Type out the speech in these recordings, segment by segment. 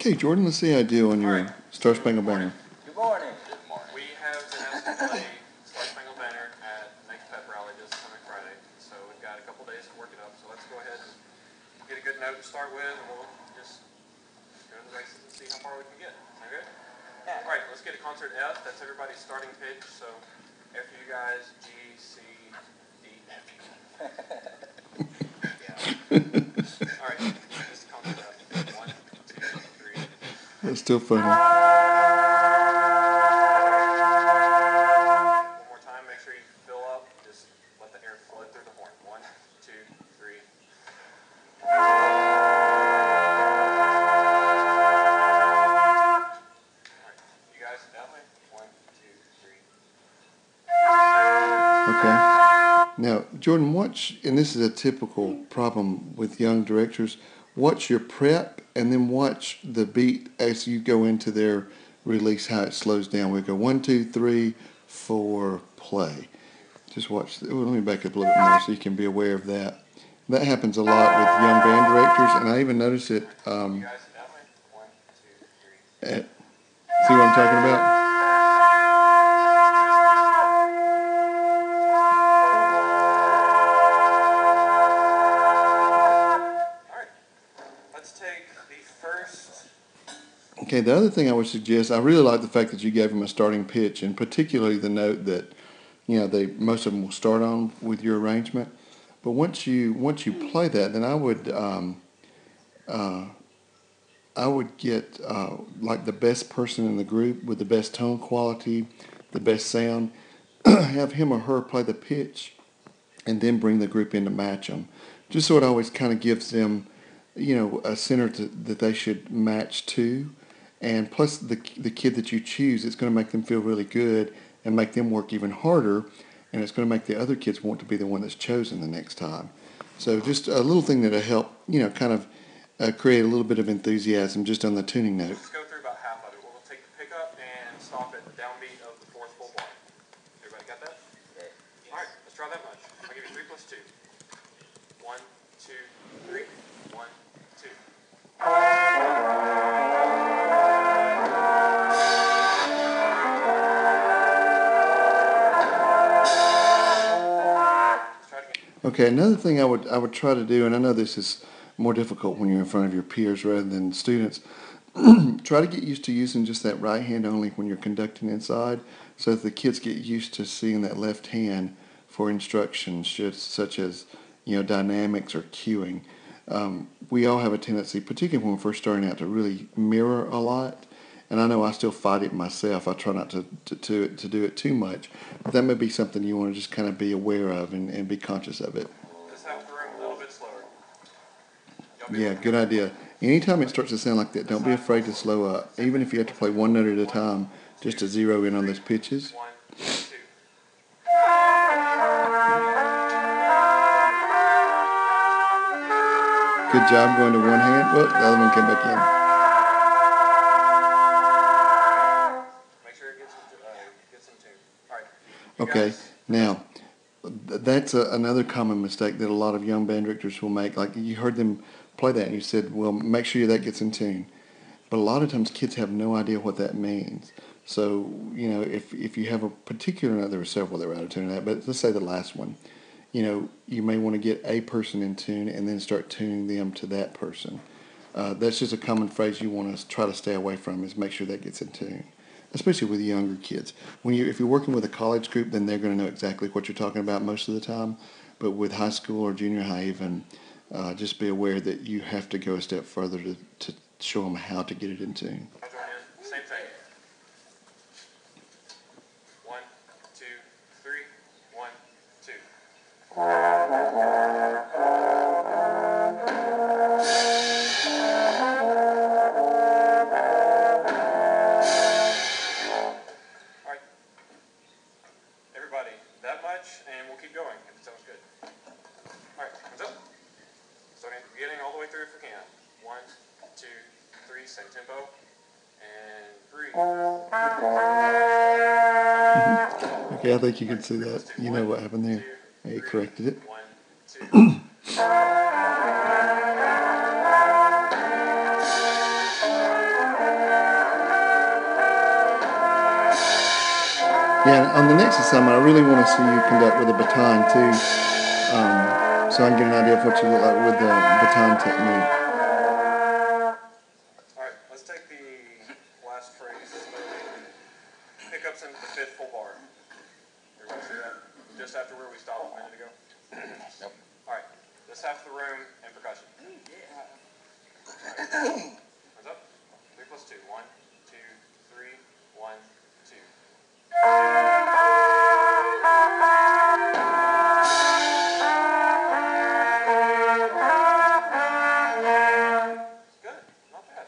Okay, Jordan, let's see how I do on your Star Spangled Banner. Good morning. Good morning. We have been asked to play Star Spangled Banner at next pep rally this coming Friday, so we've got a couple days to work it up. So let's go ahead and get a good note to start with, and we'll just go to the races and see how far we can get. Sound good? Yeah. All right, let's get a concert F. That's everybody's starting pitch. So after you guys, G, C, D, F. Yeah. All right, this is concert F. 1, 2, 3. That's still funny. One more time, make sure you fill up. Just let the air flow through the horn. 1, 2, 3. Alright, you guys, that way. 1, 2, 3. Okay. Now, Jordan, watch, and this is a typical problem with young directors, watch your prep and then watch the beat as you go into their release, how it slows down. We go 1, 2, 3, 4, play. Just watch. Let me back up a little bit more so you can be aware of that. That happens a lot with young band directors, and I even notice it. You guys, that way. 1, 2, 3. See what I'm talking about? Okay, the other thing I would suggest, I really like the fact that you gave them a starting pitch, and particularly the note that, most of them will start on with your arrangement. But once you play that, then I would get like the best person in the group with the best tone quality, the best sound, have him or her play the pitch, and then bring the group in to match them. Just so it always kind of gives them, a center that they should match to. And plus the kid that you choose, it's going to make them feel really good and make them work even harder. And it's going to make the other kids want to be the one that's chosen the next time. So just a little thing that'll help, kind of create a little bit of enthusiasm just on the tuning note. Let's go through about half of it. We'll take the pickup and stop at the downbeat of the fourth full bar. Everybody got that? Yeah. All right, let's try that much. I'll give you 3 plus 2. 1, 2, 3. 1, 2. Okay, another thing I would try to do, and I know this is more difficult when you're in front of your peers rather than students, try to get used to using just that right hand only when you're conducting inside, so that the kids get used to seeing that left hand for instructions, such as dynamics or cueing. We all have a tendency, particularly when we're first starting out, to really mirror a lot. And I know I still fight it myself. I try not to do it too much. But that may be something you want to just kind of be aware of and be conscious of it. Just have the room a little bit slower. Yeah, good idea. Anytime it starts to sound like that, don't be afraid to slow up. Even if you have to play one note at a time, just to zero in on those pitches. 1, 2. Good job going to one hand. Well, the other one came back in. Make sure it gets in tune. All right. Okay, now, that's another common mistake that a lot of young band directors will make. Like, you heard them play that and you said, well, make sure that gets in tune. But a lot of times kids have no idea what that means. So, if you have a particular note, there were several that were out of tune in that, but let's say the last one. You may want to get a person in tune and then start tuning them to that person. That's just a common phrase you want to try to stay away from, is make sure that gets in tune, especially with younger kids. If you're working with a college group, then they're going to know exactly what you're talking about most of the time. But with high school or junior high even, just be aware that you have to go a step further to show them how to get it in tune. Same thing. 1, 2, 3. 1, 2. Alright. Everybody, that much, and we'll keep going if it sounds good. Alright, hands up. Starting at the beginning all the way through if we can. 1, 2, 3, same tempo. And 3. Okay, I think you can see that. You know what happened there. You corrected it. 1, 2. Yeah, on the next assignment, I really want to see you conduct with a baton too, so I can get an idea of what you look like with the baton technique. All right, let's take the last phrase slowly. Pickups into the fifth full bar. Everybody see that? Just after where we stopped a minute ago. Yep. All right, this half the room and percussion. Hands up. 3 plus 2. 1, 2, 3, 1, 2. Good. Not bad.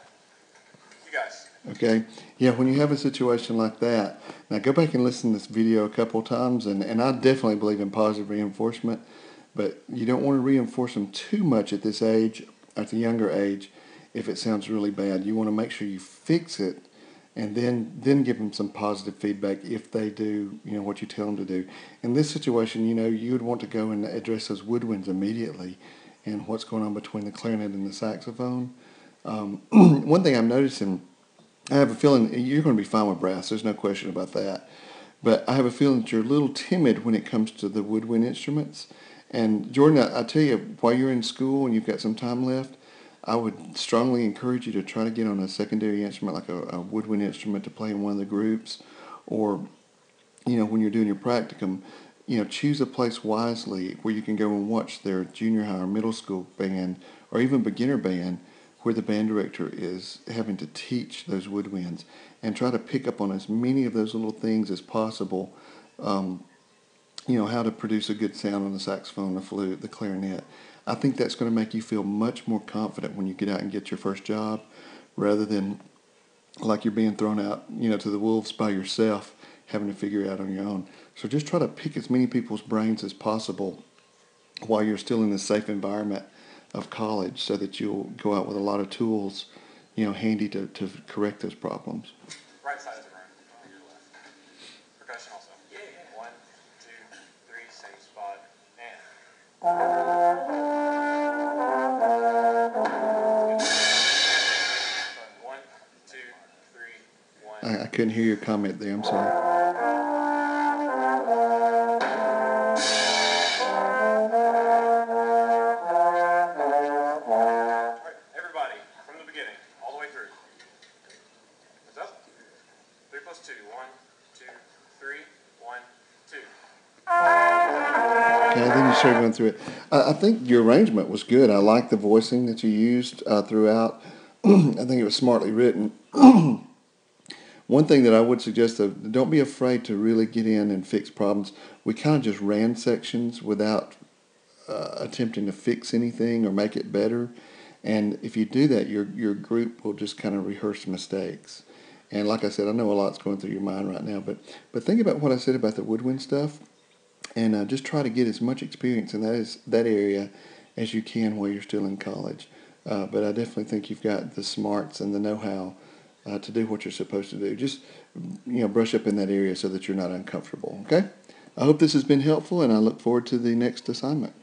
You guys. Okay, yeah, when you have a situation like that, now go back and listen to this video a couple times, and I definitely believe in positive reinforcement, but you don't want to reinforce them too much at this age, at the younger age, if it sounds really bad. You want to make sure you fix it, and then give them some positive feedback if they do, what you tell them to do. In this situation, you would want to go and address those woodwinds immediately, and what's going on between the clarinet and the saxophone. One thing I'm noticing, I have a feeling you're going to be fine with brass. There's no question about that. But I have a feeling that you're a little timid when it comes to the woodwind instruments. And Jordan, I tell you, while you're in school and you've got some time left, I would strongly encourage you to try to get on a secondary instrument, like a woodwind instrument, to play in one of the groups, or when you're doing your practicum, choose a place wisely where you can go and watch their junior high or middle school band, or even beginner band, where the band director is having to teach those woodwinds, and try to pick up on as many of those little things as possible. How to produce a good sound on the saxophone, the flute, the clarinet. I think that's going to make you feel much more confident when you get out and get your first job, rather than like you're being thrown out, to the wolves by yourself, having to figure it out on your own. So just try to pick as many people's brains as possible while you're still in the safe environment of college, so that you'll go out with a lot of tools, handy to correct those problems. Right side of the room. Your left. Percussion also. Yeah. 1, 2, 3, same spot, and. 1, 2, 3, 1. I couldn't hear your comment there. I'm sorry. Alright, everybody, from the beginning, all the way through. What's up? 3 plus 2. 1, 2, 3, 1, 2. Okay, then you start going through it. I think your arrangement was good. I like the voicing that you used throughout. I think it was smartly written. One thing that I would suggest, though, don't be afraid to really get in and fix problems. We kind of just ran sections without attempting to fix anything or make it better. And if you do that, your group will just kind of rehearse mistakes. And like I said, I know a lot's going through your mind right now, but think about what I said about the woodwind stuff, and just try to get as much experience in that area as you can while you're still in college. But I definitely think you've got the smarts and the know-how to do what you're supposed to do. Just brush up in that area so that you're not uncomfortable. Okay? I hope this has been helpful, and I look forward to the next assignment.